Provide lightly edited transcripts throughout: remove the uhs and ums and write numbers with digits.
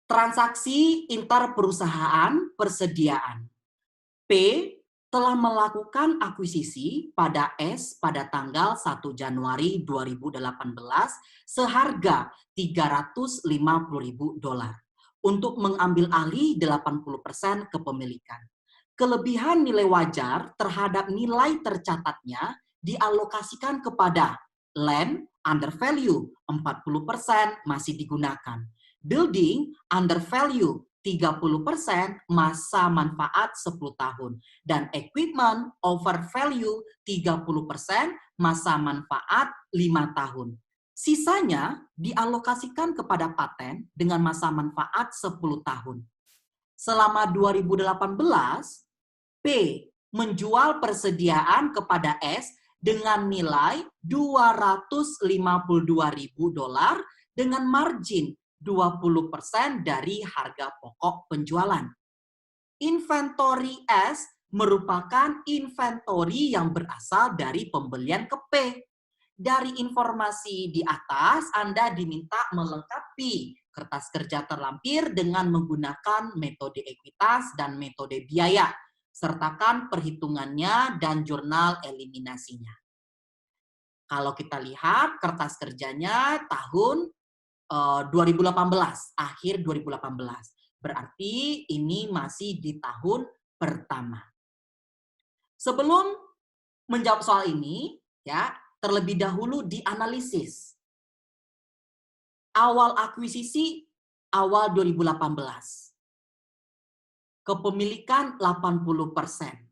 Transaksi interperusahaan persediaan. P telah melakukan akuisisi pada S pada tanggal 1 Januari 2018 seharga $350.000 untuk mengambil alih 80% kepemilikan. Kelebihan nilai wajar terhadap nilai tercatatnya dialokasikan kepada land under value 40% masih digunakan. Building under value 30% masa manfaat 10 tahun. Dan equipment over value 30% masa manfaat 5 tahun. Sisanya dialokasikan kepada paten dengan masa manfaat 10 tahun. Selama 2018, P menjual persediaan kepada S dengan nilai $252.000 dengan margin 20% dari harga pokok penjualan. Inventory S merupakan inventory yang berasal dari pembelian ke P. Dari informasi di atas, Anda diminta melengkapi kertas kerja terlampir dengan menggunakan metode ekuitas dan metode biaya. Sertakan perhitungannya dan jurnal eliminasinya. Kalau kita lihat kertas kerjanya tahun 2018, akhir 2018. Berarti ini masih di tahun pertama. Sebelum menjawab soal ini, ya, terlebih dahulu dianalisis. Awal akuisisi awal 2018. Kepemilikan 80%.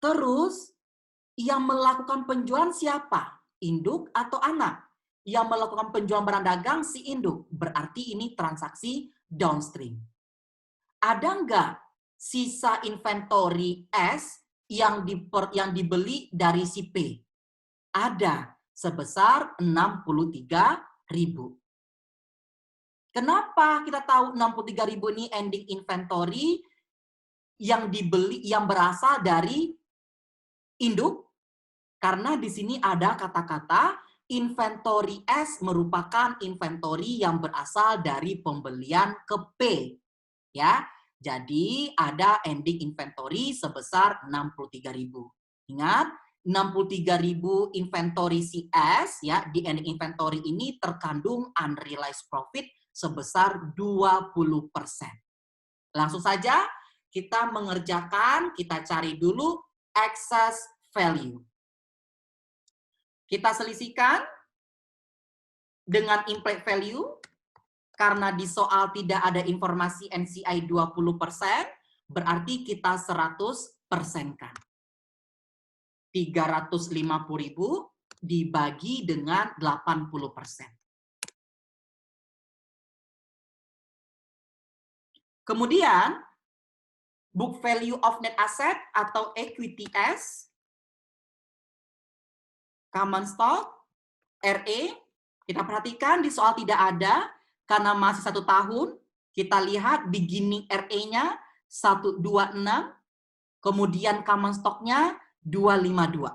Terus yang melakukan penjualan siapa? Induk atau anak? Yang melakukan penjualan barang dagang si induk. Berarti ini transaksi downstream. Ada nggak sisa inventory S yang dibeli dari si P? Ada, sebesar 63.000. Kenapa kita tahu 63.000 ini ending inventory yang dibeli yang berasal dari induk? Karena di sini ada kata-kata inventory S merupakan inventory yang berasal dari pembelian ke P. Ya, jadi ada ending inventory sebesar 63.000. Ingat, 63.000 inventory CS, ya, di ending inventory ini terkandung unrealized profit sebesar 20%. Langsung saja kita mengerjakan, kita cari dulu excess value. Kita selisihkan dengan implied value, karena di soal tidak ada informasi NCI 20%, berarti kita 100%-kan. 350.000 dibagi dengan 80%. Kemudian, book value of net asset atau equity S, common stock, RE, kita perhatikan di soal tidak ada, karena masih 1 tahun, kita lihat beginning RE-nya 126, kemudian common stock-nya 252.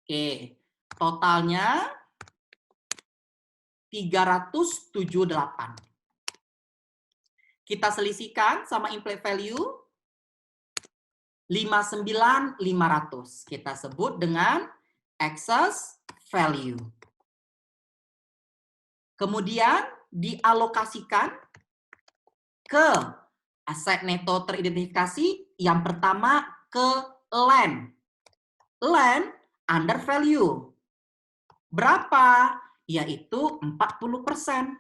Oke, totalnya 378. Kita selisihkan sama implied value 59.500. Kita sebut dengan excess value. Kemudian dialokasikan ke aset neto teridentifikasi. Yang pertama ke land. Land under value. Berapa? Yaitu 40%.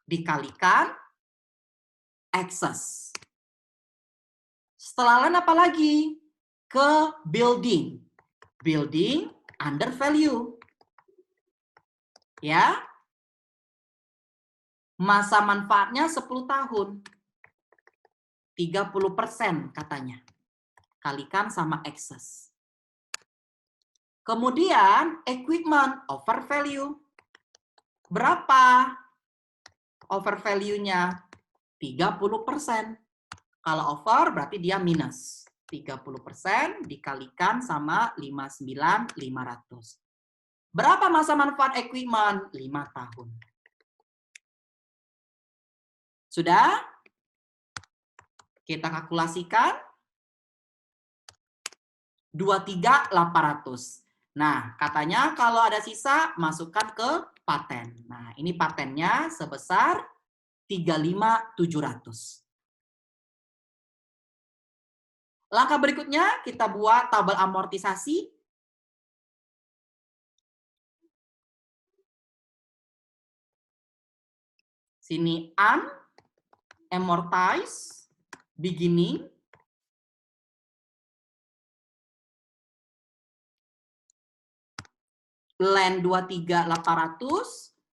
Dikalikan excess. Setelah land apa lagi? Ke building. Building under value. Ya. Masa manfaatnya 10 tahun. 30% katanya. Kalikan sama excess. Kemudian equipment over value. Berapa over value-nya? 30%. Kalau over berarti dia minus. 30% dikalikan sama 59.500. Berapa masa manfaat equipment? 5 tahun. Sudah? Kita kalkulasikan. 23.800. Nah, katanya kalau ada sisa, masukkan ke paten. Nah, ini patennya sebesar 35.700. Langkah berikutnya, kita buat tabel amortisasi. Sini amortize, beginning. Land 23.800,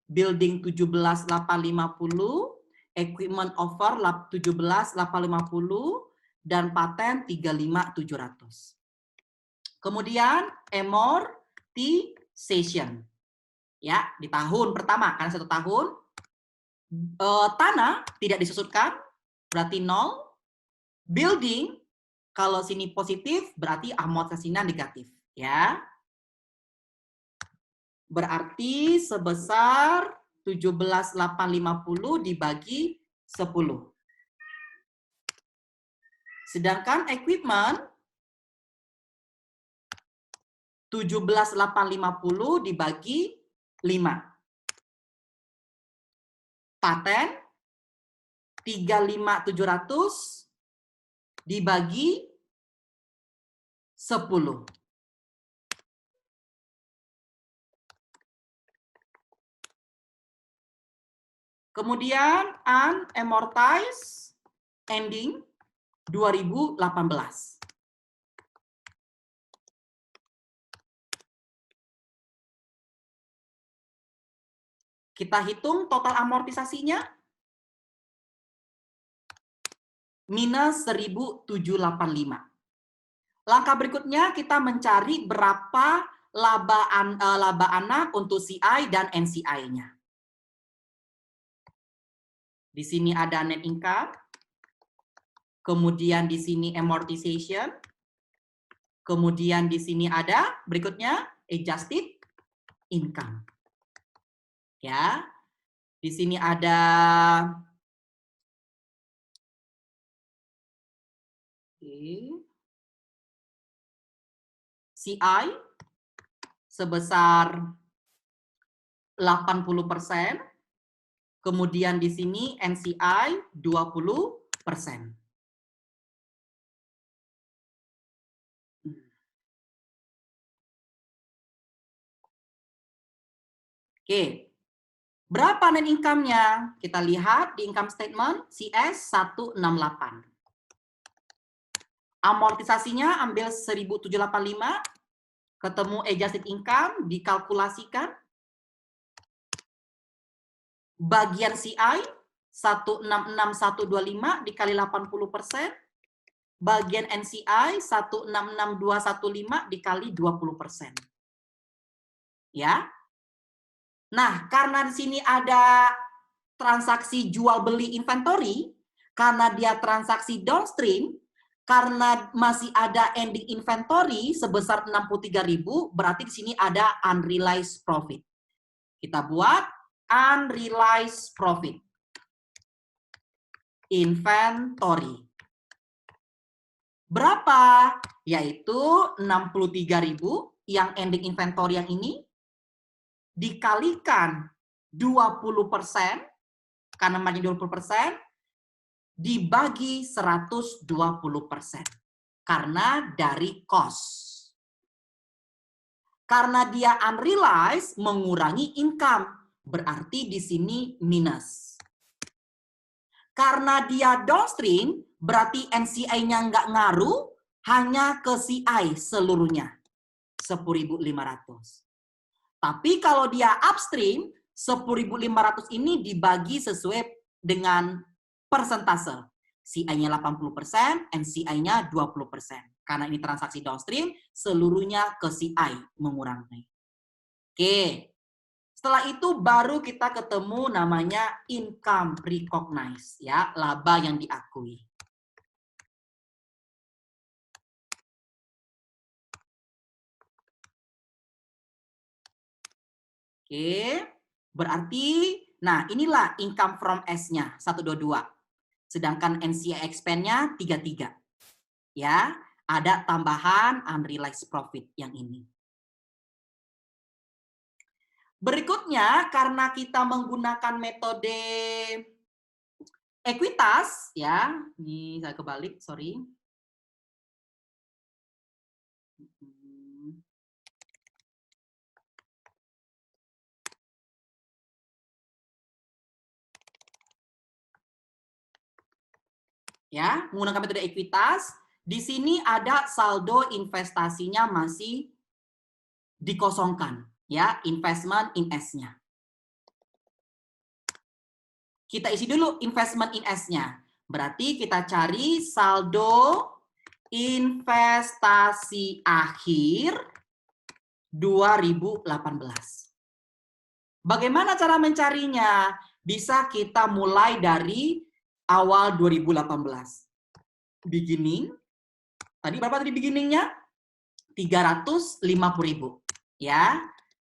building 17.850, equipment over 17.850, dan paten 35.700. Kemudian amortization. Ya, di tahun pertama, kan 1 tahun. Tanah tidak disusutkan, berarti 0. Building, kalau sini positif, berarti amortisasinya negatif. Ya. Berarti sebesar 17.850 dibagi 10. Sedangkan equipment 17.850 dibagi 5. Paten 35.700 dibagi 10. Kemudian unamortized ending 2018. Kita hitung total amortisasinya minus 1.785. Langkah berikutnya kita mencari berapa laba anak untuk CI dan NCI-nya. Di sini ada net income, kemudian di sini amortization, kemudian di sini ada berikutnya adjusted income. Ya, di sini ada CI sebesar 80%, kemudian di sini NCI 20%. Oke, berapa net income-nya? Kita lihat di income statement CS 168. Amortisasinya ambil 1.785, ketemu adjusted income, dikalkulasikan. Bagian CI 166.125 dikali 80%, bagian NCI 166.215 dikali 20%. Ya. Nah, karena di sini ada transaksi jual beli inventory, karena dia transaksi downstream, karena masih ada ending inventory sebesar 63.000, berarti di sini ada unrealized profit. Kita buat unrealized profit. Inventory. Berapa? Yaitu 63.000 yang ending inventory yang ini dikalikan 20%, karena margin 20%, dibagi 120%. Karena dari cost. Karena dia unrealized mengurangi income, berarti di sini minus. Karena dia downstream, berarti NCI-nya nggak ngaruh, hanya ke CI seluruhnya, 10.500. Tapi kalau dia upstream, 10.500 ini dibagi sesuai dengan persentase. CI-nya 80%, NCI-nya 20%. Karena ini transaksi downstream, seluruhnya ke CI mengurangi. Oke. Setelah itu baru kita ketemu namanya income recognized, ya, laba yang diakui. Oke, berarti, nah inilah income from S-nya, 122. Sedangkan NCI expense-nya 33. Ya, ada tambahan unrealized profit yang ini. Berikutnya, karena kita menggunakan metode ekuitas, ya, ini saya kebalik, sorry. Ya, menggunakan metode ekuitas, di sini ada saldo investasinya masih dikosongkan, ya, investment in S-nya. Kita isi dulu investment in S-nya. Berarti kita cari saldo investasi akhir 2018. Bagaimana cara mencarinya? Bisa kita mulai dari awal 2018. Beginning. Tadi berapa tadi beginningnya? 350.000. Ya.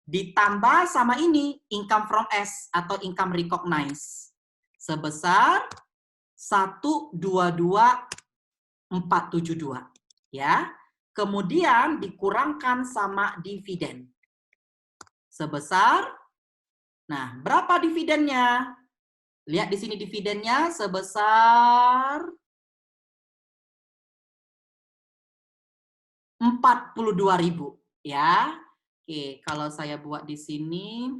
Ditambah sama ini, income from S atau income recognized. Sebesar 122.472. Ya. Kemudian dikurangkan sama dividen. Sebesar, nah berapa dividennya? Lihat di sini dividennya sebesar 42.000 ya. Oke, kalau saya buat di sini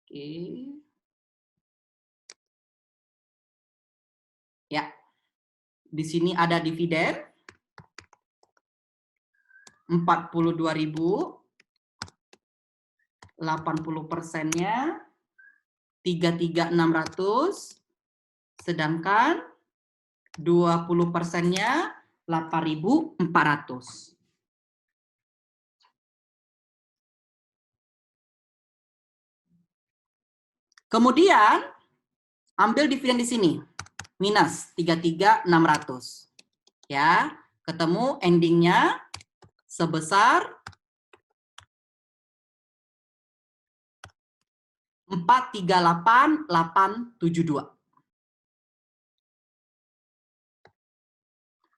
oke. Ya. Di sini ada dividen 42.000, 80%-nya 33.600, sedangkan 20%-nya 8.400. Kemudian ambil dividen di sini minus 33.600. Ya, ketemu endingnya sebesar 438.872.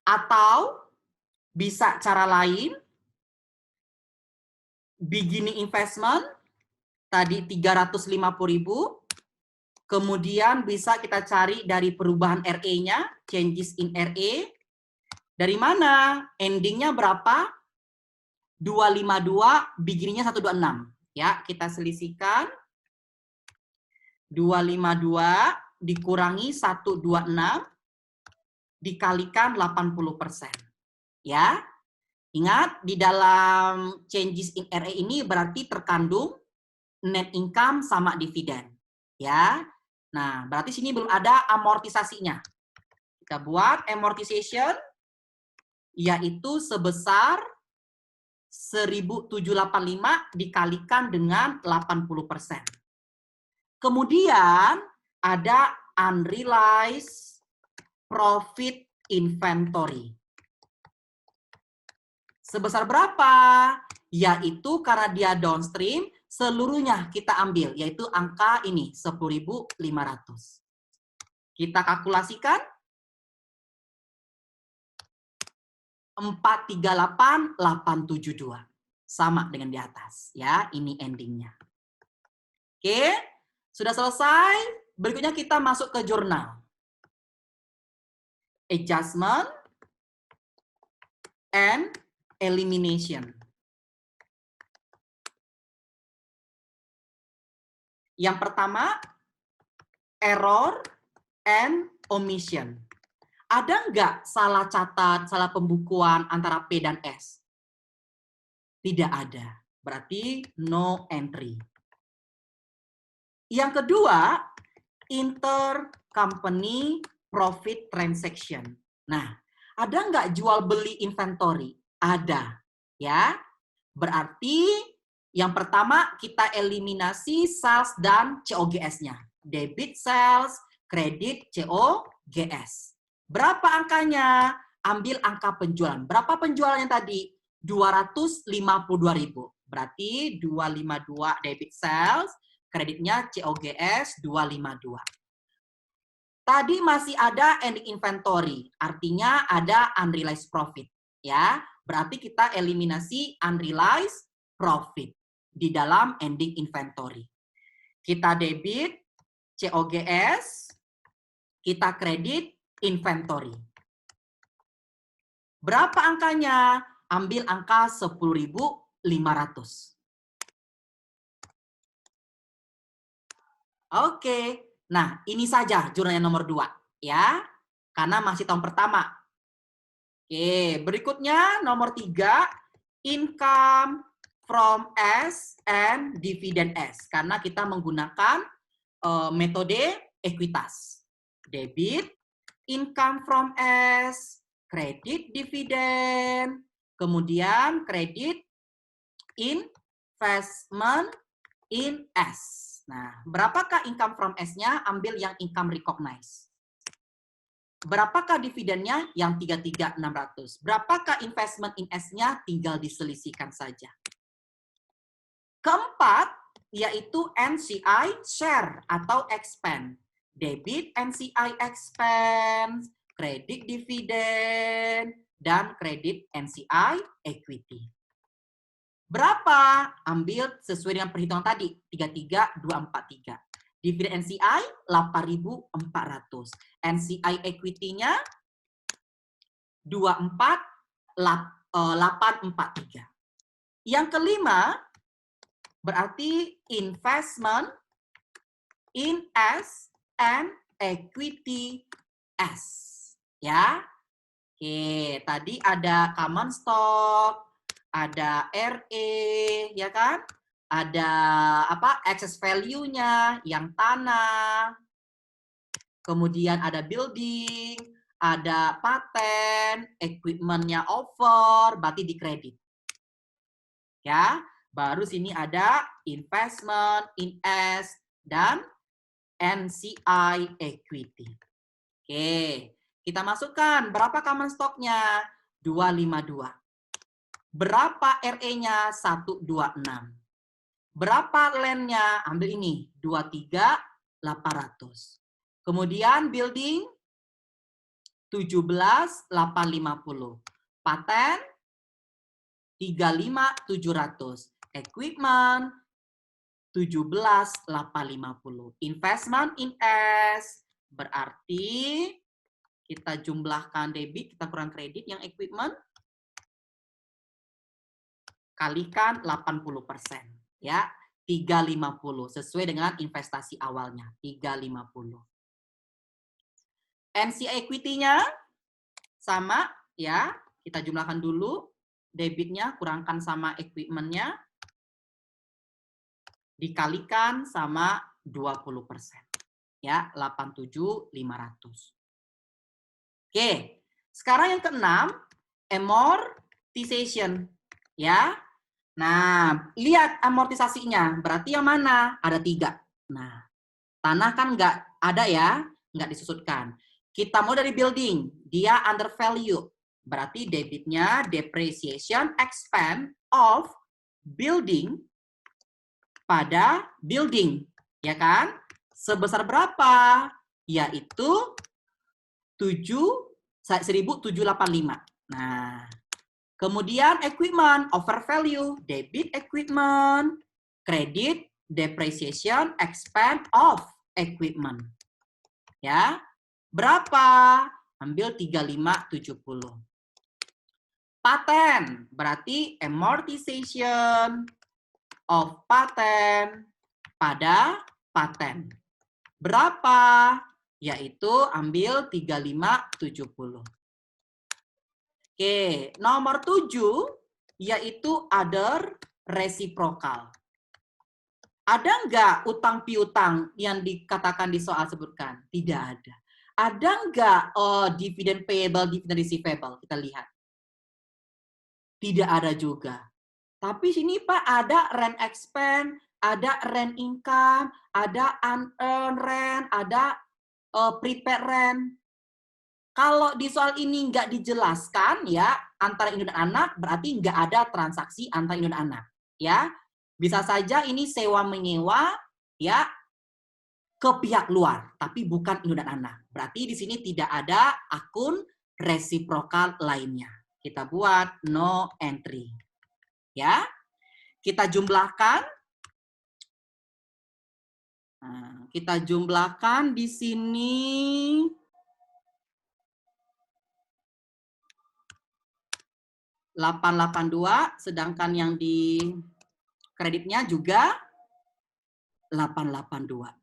Atau bisa cara lain, beginning investment tadi 350.000, kemudian bisa kita cari dari perubahan RE-nya, changes in RE. Dari mana? Endingnya berapa? 252, beginningnya 126. Ya, kita selisihkan. 252 dikurangi 126 dikalikan 80%. Ya. Ingat, di dalam changes in RE ini berarti terkandung net income sama dividen. Ya. Nah, berarti sini belum ada amortisasinya. Kita buat amortization yaitu sebesar 1.785 dikalikan dengan 80%. Kemudian ada unrealized profit inventory. Sebesar berapa? Yaitu karena dia downstream, seluruhnya kita ambil, yaitu angka ini, 10.500. Kita kalkulasikan. 438.872. Sama dengan di atas. Ya, ini endingnya. Oke, sudah selesai. Berikutnya kita masuk ke jurnal. Adjustment and elimination. Yang pertama, error and omission. Ada nggak salah catat, salah pembukuan antara P dan S? Tidak ada. Berarti no entry. Yang kedua, intercompany profit transaction. Nah, ada nggak jual beli inventory? Ada. Ya. Berarti yang pertama kita eliminasi sales dan COGS-nya. Debit sales, kredit COGS. Berapa angkanya? Ambil angka penjualan. Berapa penjualannya tadi? 252.000. Berarti 252 debit sales, kreditnya COGS 252. Tadi masih ada ending inventory, artinya ada unrealized profit, ya. Berarti kita eliminasi unrealized profit di dalam ending inventory. Kita debit COGS, kita kredit inventory. Berapa angkanya? Ambil angka 10.500. Oke. Nah, ini saja jurnal yang nomor 2, ya. Karena masih tahun pertama. Oke, berikutnya nomor 3, income from S and dividend S. Karena kita menggunakan metode ekuitas. Debit, income from S, kredit dividen, kemudian kredit investment in S. Nah, berapakah income from S-nya? Ambil yang income recognized. Berapakah dividennya? Yang 33.600. Berapakah investment in S-nya? Tinggal diselisihkan saja. Keempat, yaitu NCI share atau expense. Debit NCI expense, kredit dividen, dan kredit NCI equity. Berapa? Ambil sesuai dengan perhitungan tadi, 33.243. Dividen NCI 8.400. NCI equity-nya 24.843. Yang kelima berarti investment in S and equity S. Ya. Oke, tadi ada common stock, ada RE, ya kan? Ada apa? Excess value-nya, yang tanah. Kemudian ada building, ada paten, equipment-nya over, berarti di kredit. Ya, baru sini ada investment in S dan NCI equity. Oke, kita masukkan berapa common stock-nya? 252. Berapa RE-nya? 126. Berapa land-nya? Ambil ini, 23.800. Kemudian building 17.850. Paten 35.700. Equipment 17.850. Investment in S berarti kita jumlahkan debit, kita kurang kredit yang equipment kalikan 80%, ya. 350 sesuai dengan investasi awalnya, 350. NC equity-nya sama, ya. Kita jumlahkan dulu debitnya kurangkan sama equipment-nya dikalikan sama 20%. Ya, 87.500. Oke, sekarang yang keenam, amortization. Ya, nah lihat amortisasinya, berarti yang mana? Ada 3. Nah, tanah kan nggak ada ya, nggak disusutkan. Kita mau dari building, dia under value. Berarti debitnya depreciation expense of building pada building, ya kan? Sebesar berapa? Yaitu 1.785. Nah, kemudian equipment over value, debit equipment, credit depreciation expense of equipment. Ya. Berapa? Ambil 3570. Paten berarti amortization of paten pada paten. Berapa? Yaitu ambil 3570. Oke, nomor 7 yaitu other reciprocal. Ada nggak utang piutang yang dikatakan di soal sebutkan? Tidak ada. Ada nggak dividen payable, dividen receivable? Kita lihat. Tidak ada juga. Tapi sini Pak ada rent expense, ada rent income, ada unearned rent, ada prepaid rent. Kalau di soal ini nggak dijelaskan ya antara induk dan anak, berarti nggak ada transaksi antara induk dan anak. Ya, bisa saja ini sewa menyewa ya ke pihak luar, tapi bukan induk dan anak. Berarti di sini tidak ada akun resiprokal lainnya. Kita buat no entry. Ya, kita jumlahkan. Nah, kita jumlahkan di sini 882, sedangkan yang di kreditnya juga 882.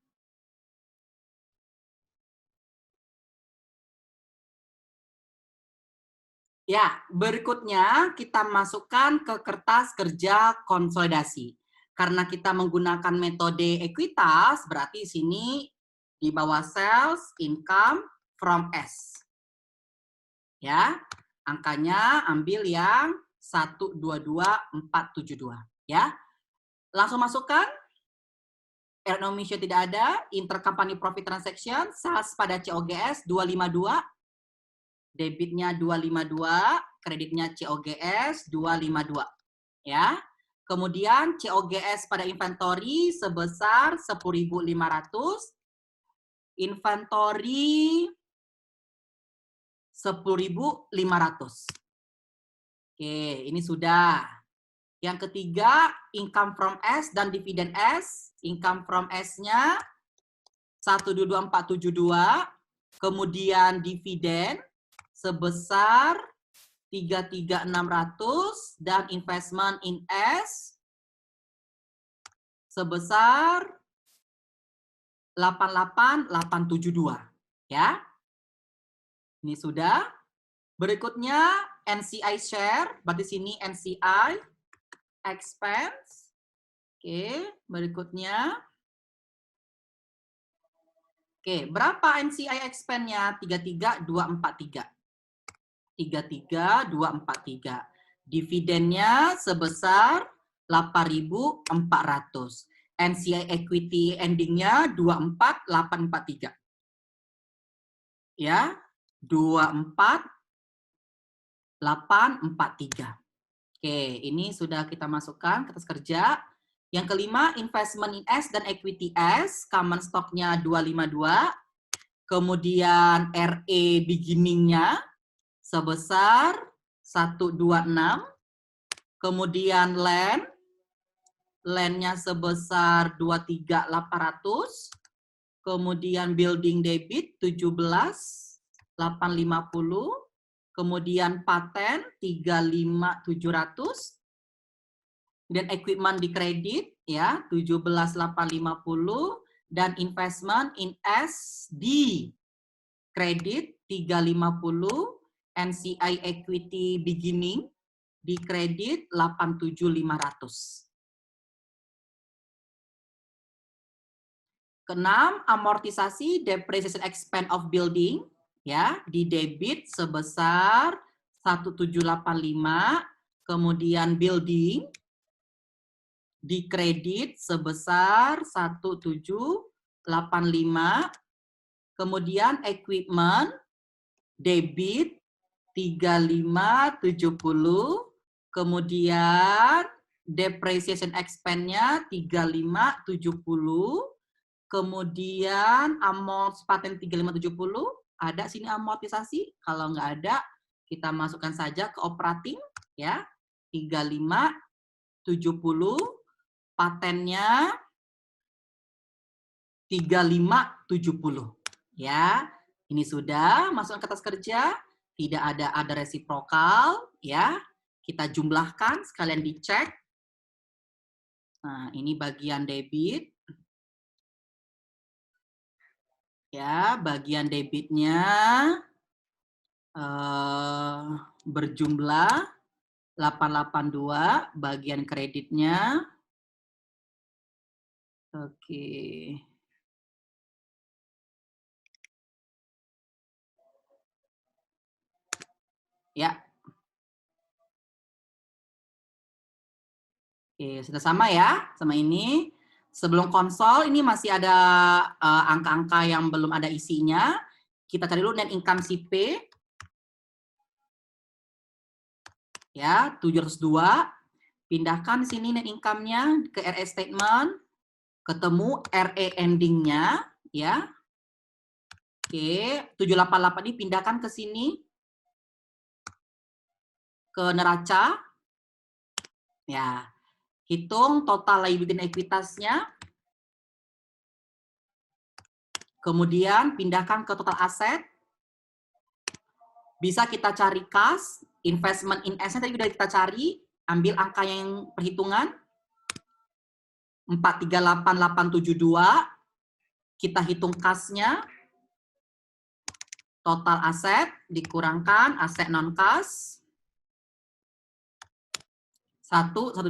Ya, berikutnya kita masukkan ke kertas kerja konsolidasi. Karena kita menggunakan metode ekuitas, berarti di sini di bawah sales income from S. Ya, angkanya ambil yang 122472 ya. Langsung masukkan. Earn tidak ada, intercompany profit transaction, sales pada COGS 252, debitnya 252, kreditnya COGS 252. Ya. Kemudian COGS pada inventory sebesar 10.500, inventory 10.500. Oke, ini sudah. Yang ketiga, income from S dan dividen S. Income from S-nya 12472, kemudian dividen sebesar 33.600 dan investment in S sebesar 88.872 ya. Ini sudah. Berikutnya NCI share, berarti sini NCI expense. Oke, berikutnya. Oke, berapa NCI expense-nya? 33243. 33243. Dividennya sebesar 8.400. NCI equity ending-nya 24843. Ya, 24843. Oke, ini sudah kita masukkan kertas kerja. Yang kelima, investment in S dan equity S, common stock-nya 252. Kemudian RE beginning-nya sebesar 126. Kemudian land-nya sebesar 23.800. Kemudian building debit 17.850. Kemudian paten 35.700. Dan equipment di kredit ya 17.850 dan investment in S di kredit 350, NCI equity beginning di kredit 87.500. Keenam, amortisasi depreciation expense of building ya di debit sebesar 1785, kemudian building di kredit sebesar 1785, kemudian equipment debit 3570, kemudian depreciation expense-nya 3570, kemudian paten 3570, ada sini amortisasi, kalau nggak ada kita masukkan saja ke operating ya 3570, patennya 3570 ya. Ini sudah masuk ke kertas kerja, tidak ada resiprokal ya. Kita jumlahkan sekalian dicek. Nah, ini bagian debit. Ya, bagian debitnya berjumlah 882, bagian kreditnya oke. Ya. Oke, sudah sama ya sama ini. Sebelum konsol ini masih ada angka-angka yang belum ada isinya. Kita cari dulu net income si P. Ya, 702. Pindahkan sini net income-nya ke RE statement. Ketemu RE ending-nya, ya. Oke, 788 ini pindahkan ke sini. Ke neraca. Ya. Hitung total liability dan ekuitasnya. Kemudian pindahkan ke total aset. Bisa kita cari kas, investment in asset tadi sudah kita cari, ambil angka yang perhitungan 438872, kita hitung kasnya, total aset dikurangkan aset non kas 1.700.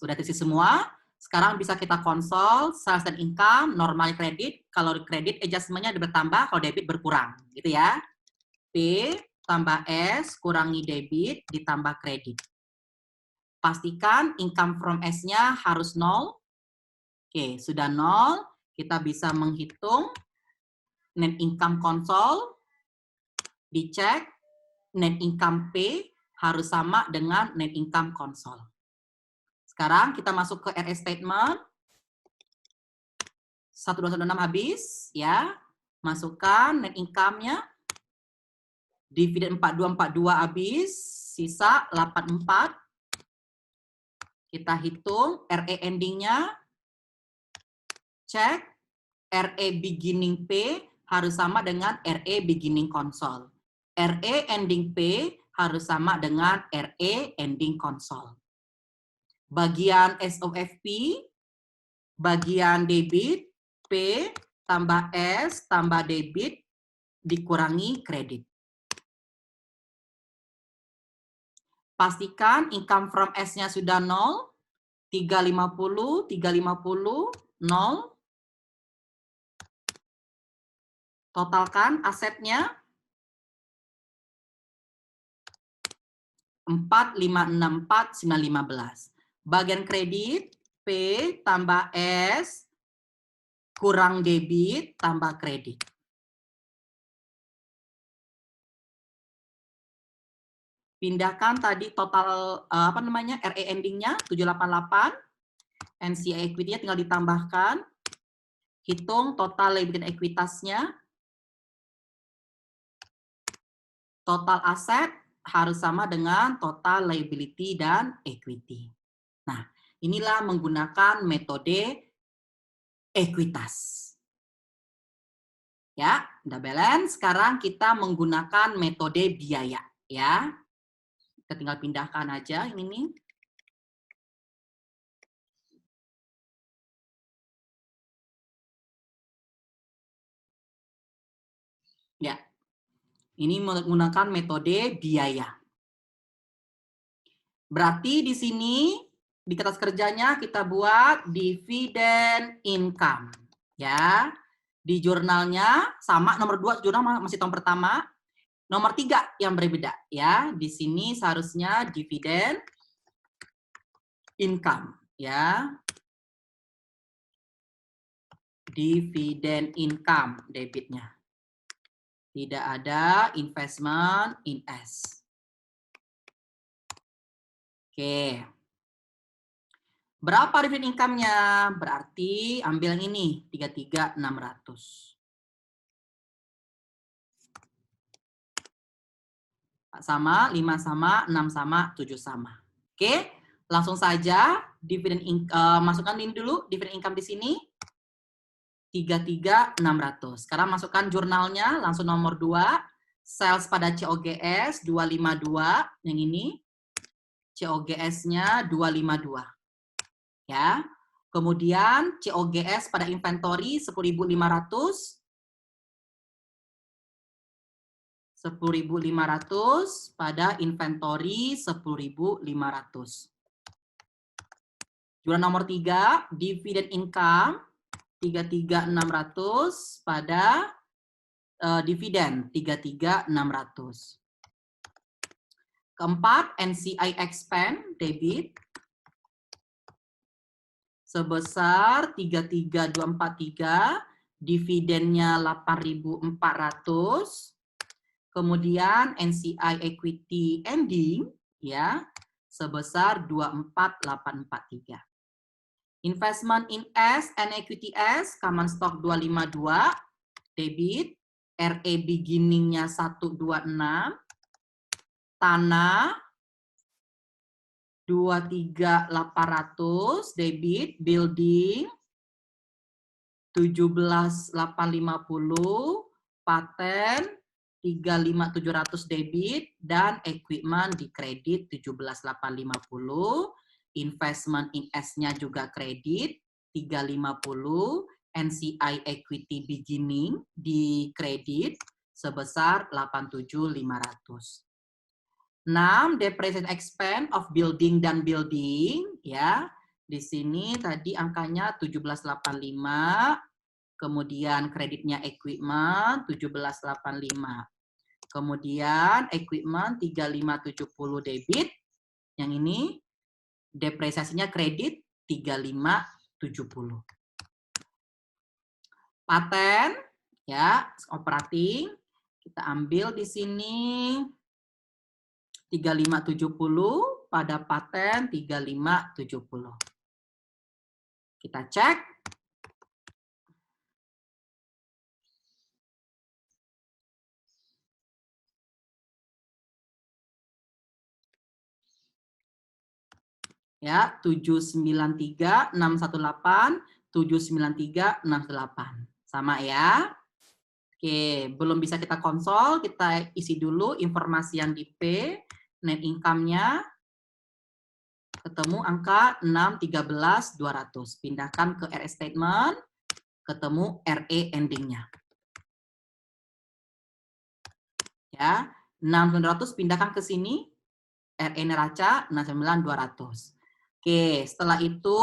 Udah terisi semua. Sekarang bisa kita konsol sales dan income, normal kredit. Kalau kredit adjustment-nya bertambah, kalau debit berkurang, gitu ya. P tambah S kurangi debit ditambah kredit. Pastikan income from S-nya harus 0. Oke, sudah 0. Kita bisa menghitung net income konsol. Dicek net income P harus sama dengan net income konsol. Sekarang kita masuk ke RE statement. 1216 habis, ya. Masukkan net income-nya. Dividen 4242 habis, sisa 84. Kita hitung RE ending-nya. Cek RE beginning P harus sama dengan RE beginning konsol. RE ending P harus sama dengan RE ending konsol. Bagian SOFP, bagian debit, P tambah S tambah debit dikurangi kredit. Pastikan income from S-nya sudah 0, 350, 350, 0. Totalkan asetnya 4.564.915. Bagian kredit, P tambah S kurang debit tambah kredit. Pindahkan tadi total RE ending-nya 788, NCI equity-nya tinggal ditambahkan. Hitung total liability dan ekuitasnya. Total aset harus sama dengan total liability dan equity. Nah, inilah menggunakan metode ekuitas. Ya, udah balance. Sekarang kita menggunakan metode biaya, ya. Kita tinggal pindahkan aja ini nih. Ya. Ini menggunakan metode biaya. Berarti di sini di kertas kerjanya kita buat dividend income, ya. Di jurnalnya sama, nomor 2 jurnal masih tahun pertama. Nomor 3 yang berbeda, ya. Di sini seharusnya dividend income, ya. Dividend income debitnya. Tidak ada investment in S. Oke. Berapa dividend income-nya? Berarti ambil yang ini, 33.600. Sama, 5 sama, 6 sama, 7 sama. Oke, langsung saja dividend masukkan ini dulu, dividend income di sini. 33.600. Sekarang masukkan jurnalnya, langsung nomor 2. Sales pada COGS 252, yang ini. COGS-nya 252. Ya. Kemudian COGS pada inventory 10.500. 10.500 pada inventory 10.500. Jurnal nomor 3, dividend income 33.600 pada dividen 33.600. Keempat, NCI expense debit sebesar 33.243 dividennya 8.400, kemudian NCI equity ending ya sebesar 24.843. Investment in S and equity S, common stock 252, debit, RE beginning-nya 126, tanah 23.800, debit, building 17.850, paten 35.700 debit, dan equipment di kredit 17.850, investment in S-nya juga kredit 350, NCI equity beginning di kredit sebesar 87.500. 6, depreciation expense of building dan building ya. Di sini tadi angkanya 1785, kemudian kreditnya equipment 1785. Kemudian equipment 3570 debit. Yang ini depresiasinya kredit 3570. Paten ya, operating kita ambil di sini 3570 pada paten 3570. Kita cek. Ya, 793 618 793 618. Sama ya. Oke, belum bisa kita konsol, kita isi dulu informasi yang di P, net income-nya ketemu angka 613.200. Pindahkan ke RE statement, ketemu RE ending-nya. Ya, 6.900 pindahkan ke sini, RE neraca 69.200. Oke, setelah itu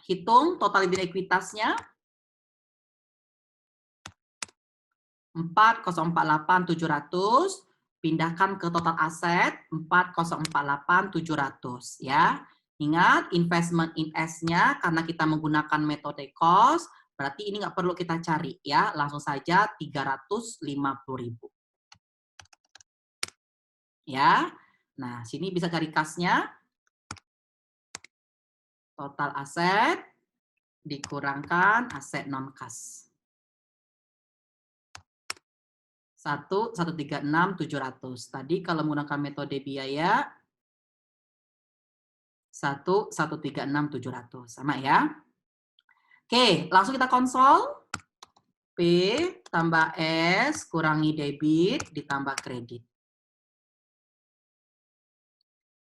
hitung total likuiditasnya 404.800, pindahkan ke total aset 404.800 ya. Ingat investment in S-nya karena kita menggunakan metode cost, berarti ini nggak perlu kita cari ya, langsung saja 350.000. Ya. Nah, sini bisa cari kas-nya. Total aset dikurangkan aset non kas. 1.136.700. Tadi kalau menggunakan metode biaya 1.136.700. Sama ya. Oke, langsung kita konsol. P tambah S kurangi debit ditambah kredit.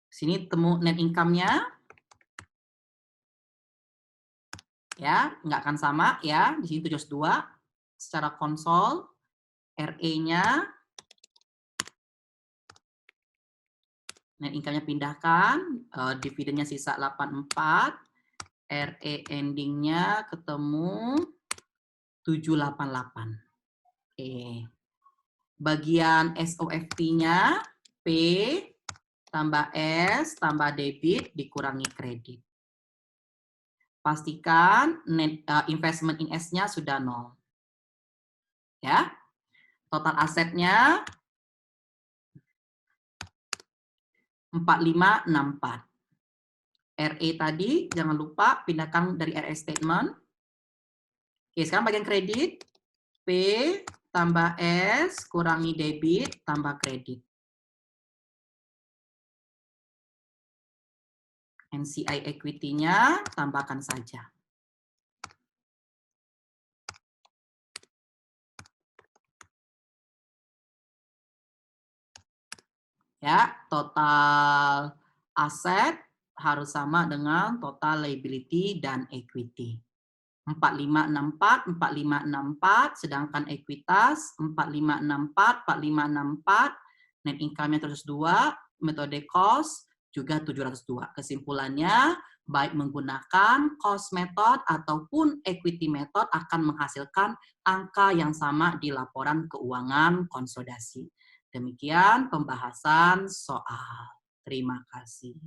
Sini temu net income-nya. Ya, nggak akan sama ya. Di sini 72 secara konsol. RE-nya net income-nya pindahkan, dividennya sisa 84, RE ending-nya ketemu 788. Oke. Bagian SOFT-nya P tambah S tambah debit dikurangi kredit. Pastikan net, investment in S-nya sudah 0. Ya. Total asetnya 4564. RE tadi jangan lupa pindahkan dari RE statement. Oke, sekarang bagian kredit. P tambah S kurangi debit tambah kredit. NCI equity-nya tambahkan saja. Ya, total aset harus sama dengan total liability dan equity. 4564, 4564, sedangkan ekuitas 4564, 4564, net income-nya 302, metode cost juga 702. Kesimpulannya, baik menggunakan cost method ataupun equity method akan menghasilkan angka yang sama di laporan keuangan konsolidasi. Demikian pembahasan soal. Terima kasih.